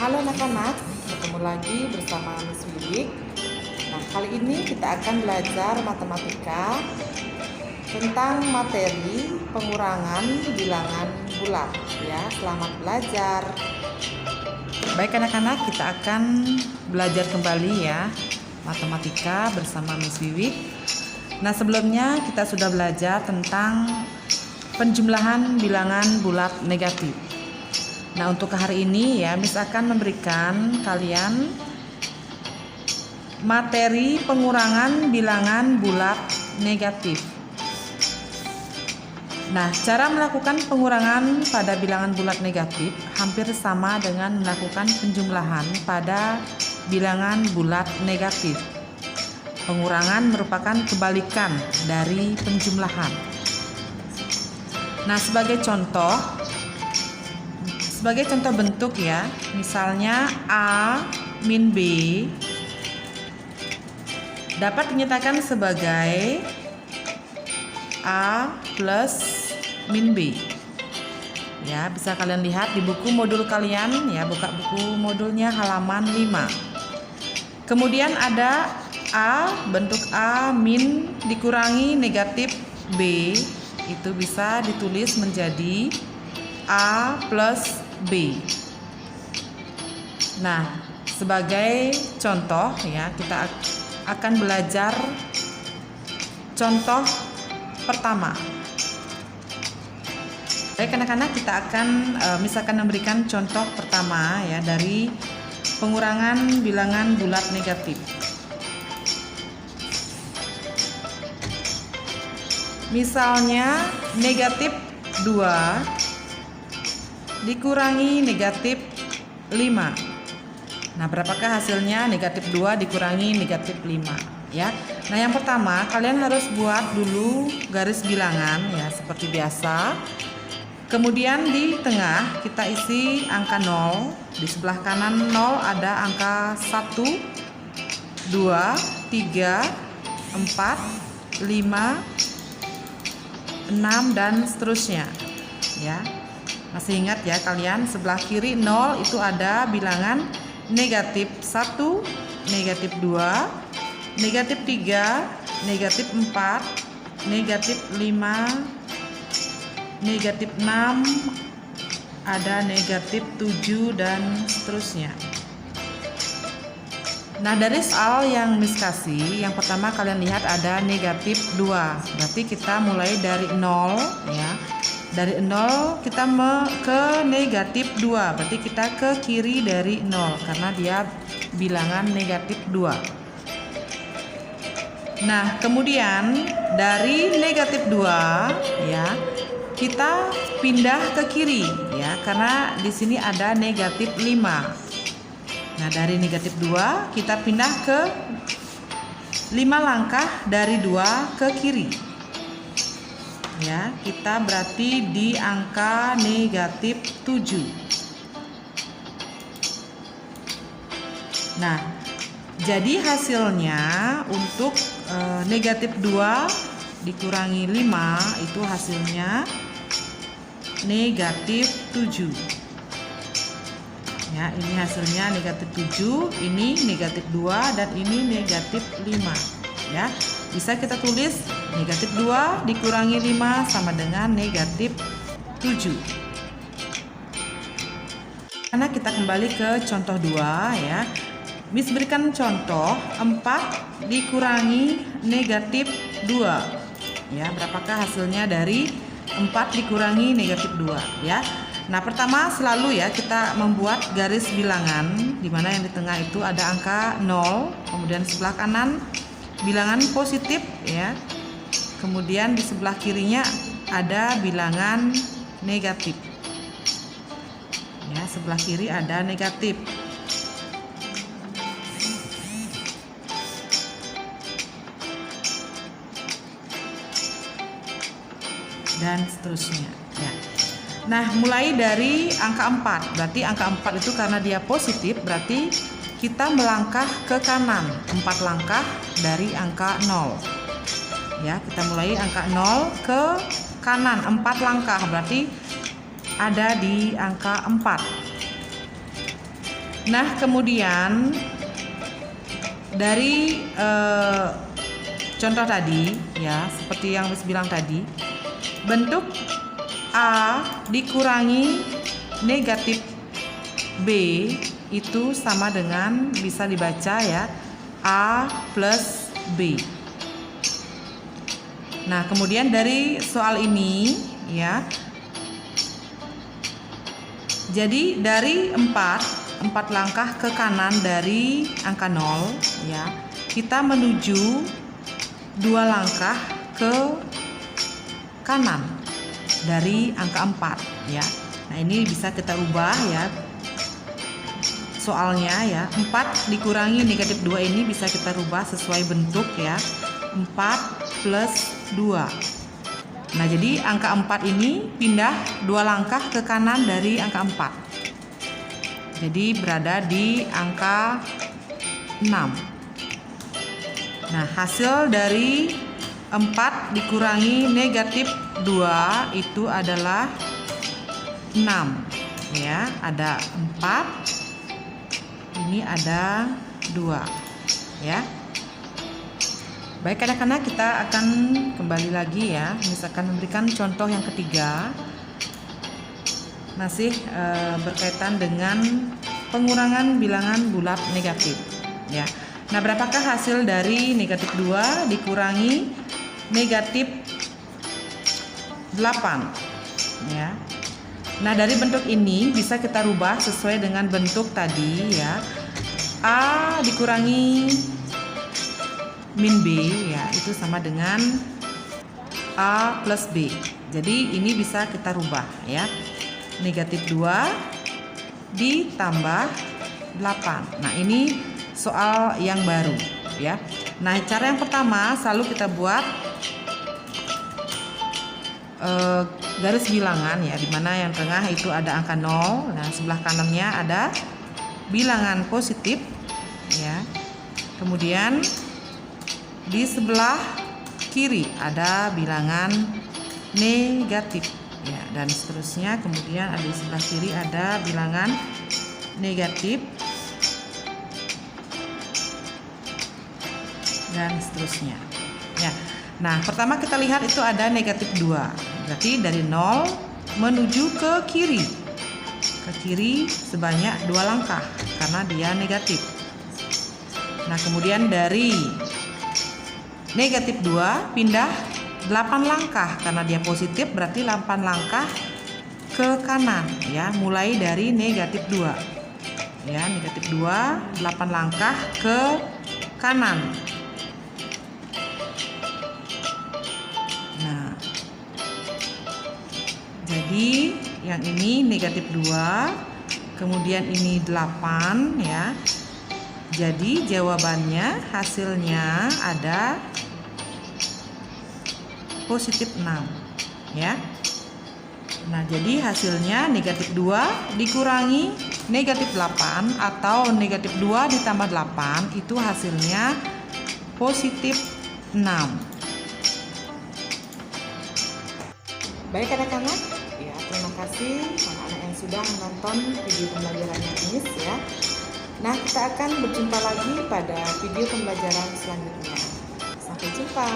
Halo anak-anak, ketemu lagi bersama Miss Wiwik. Nah, kali ini kita akan belajar matematika tentang materi pengurangan bilangan bulat ya. Selamat belajar. Baik anak-anak, kita akan belajar kembali ya matematika bersama Miss Wiwik. Nah, sebelumnya kita sudah belajar tentang penjumlahan bilangan bulat negatif. Nah, untuk hari ini ya, Miss akan memberikan kalian materi pengurangan bilangan bulat negatif. Nah, cara melakukan pengurangan pada bilangan bulat negatif hampir sama dengan melakukan penjumlahan pada bilangan bulat negatif. Pengurangan merupakan kebalikan dari penjumlahan. Nah, sebagai contoh bentuk ya, misalnya A min B dapat dinyatakan sebagai A plus min B. Ya, bisa kalian lihat di buku modul kalian ya, buka buku modulnya halaman 5. Kemudian ada A, bentuk A min dikurangi negatif B, itu bisa ditulis menjadi A plus B. Nah, sebagai contoh ya, kita akan belajar contoh pertama. Baik anak-anak, kita akan misalkan memberikan contoh pertama ya dari pengurangan bilangan bulat negatif. Misalnya negatif 2 dikurangi negatif 5. Nah, berapakah hasilnya negatif 2 dikurangi negatif 5 ya? Nah, yang pertama kalian harus buat dulu garis bilangan ya seperti biasa. Kemudian di tengah kita isi angka 0, di sebelah kanan 0 ada angka 1, 2, 3, 4, 5, 6 dan seterusnya ya. Masih ingat ya kalian, sebelah kiri 0 itu ada bilangan negatif 1, negatif 2, negatif 3, negatif 4, negatif 5, negatif 6, ada negatif 7 dan seterusnya. Nah, dari soal yang Miss kasih, yang pertama kalian lihat ada negatif 2. Berarti kita mulai dari 0 ya. Dari 0 kita ke negatif 2, berarti kita ke kiri dari 0 karena dia bilangan negatif 2. Nah, kemudian dari negatif 2 ya, kita pindah ke kiri ya, karena di sini ada negatif 5. Nah, dari negatif 2 kita pindah ke 5 langkah dari 2 ke kiri. Ya, kita berarti di angka negatif 7. Nah, jadi hasilnya untuk negatif 2 dikurangi 5 itu hasilnya negatif 7. Ya, ini hasilnya negatif 7, ini negatif 2 dan ini negatif 5. Ya, bisa kita tulis negatif 2 dikurangi 5 sama dengan negatif 7. Karena kita kembali ke contoh 2 ya. Miss berikan contoh 4 dikurangi negatif 2. Ya, berapakah hasilnya dari 4 dikurangi negatif 2 ya. Nah, pertama selalu ya kita membuat garis bilangan di mana yang di tengah itu ada angka 0, kemudian sebelah kanan bilangan positif ya. Kemudian di sebelah kirinya ada bilangan negatif. Ya, sebelah kiri ada negatif. Dan seterusnya ya. Nah, mulai dari angka 4. Berarti angka 4 itu karena dia positif, berarti kita melangkah ke kanan 4 langkah dari angka 0. Ya, kita mulai angka 0 ke kanan 4 langkah, berarti ada di angka 4. Nah, kemudian dari contoh tadi ya, seperti yang Miss bilang tadi, bentuk A dikurangi negatif B itu sama dengan, bisa dibaca ya, A plus B. Nah, kemudian dari soal ini ya, jadi dari 4 langkah ke kanan dari angka 0 ya, kita menuju 2 langkah ke kanan dari angka 4 ya. Nah, ini bisa kita ubah ya soalnya ya. 4 dikurangi negatif 2 ini bisa kita rubah sesuai bentuk ya, 4 plus 2. Nah, jadi angka 4 ini pindah 2 langkah ke kanan dari angka 4. Jadi berada di angka 6. Nah, hasil dari 4 dikurangi negatif 2 itu adalah 6 ya. Ada 4, ini ada 2 ya. Baik anak-anak, kita akan kembali lagi ya. Misalkan memberikan contoh yang ketiga, masih berkaitan dengan pengurangan bilangan bulat negatif ya. Nah, berapakah hasil dari negatif 2 dikurangi negatif 8 ya. Nah, dari bentuk ini bisa kita rubah sesuai dengan bentuk tadi ya. A dikurangi min B ya, itu sama dengan A plus B. Jadi ini bisa kita rubah ya. Negatif 2 ditambah 8. Nah, ini soal yang baru ya. Nah, cara yang pertama selalu kita buat garis bilangan ya, dimana yang tengah itu ada angka 0. Nah, sebelah kanannya ada bilangan positif ya. Kemudian di sebelah kiri ada bilangan negatif ya, dan seterusnya. Kemudian ada di sebelah kiri ada bilangan negatif dan seterusnya ya. Nah, pertama kita lihat itu ada negatif 2, berarti dari 0 menuju ke kiri sebanyak 2 langkah karena dia negatif. Nah, kemudian dari negatif 2 pindah 8 langkah karena dia positif, berarti 8 langkah ke kanan ya, mulai dari negatif 2 ya. Negatif 2 8 langkah ke kanan. Nah, jadi yang ini negatif 2, kemudian ini 8 ya. Jadi jawabannya, hasilnya ada positif 6 ya. Nah, jadi hasilnya negatif 2 dikurangi negatif 8 atau negatif 2 ditambah 8 itu hasilnya positif 6. Baik anak-anak ya, terima kasih anak-anak yang sudah menonton video pembelajarannya Miss ya. Nah, kita akan berjumpa lagi pada video pembelajaran selanjutnya. Sampai jumpa.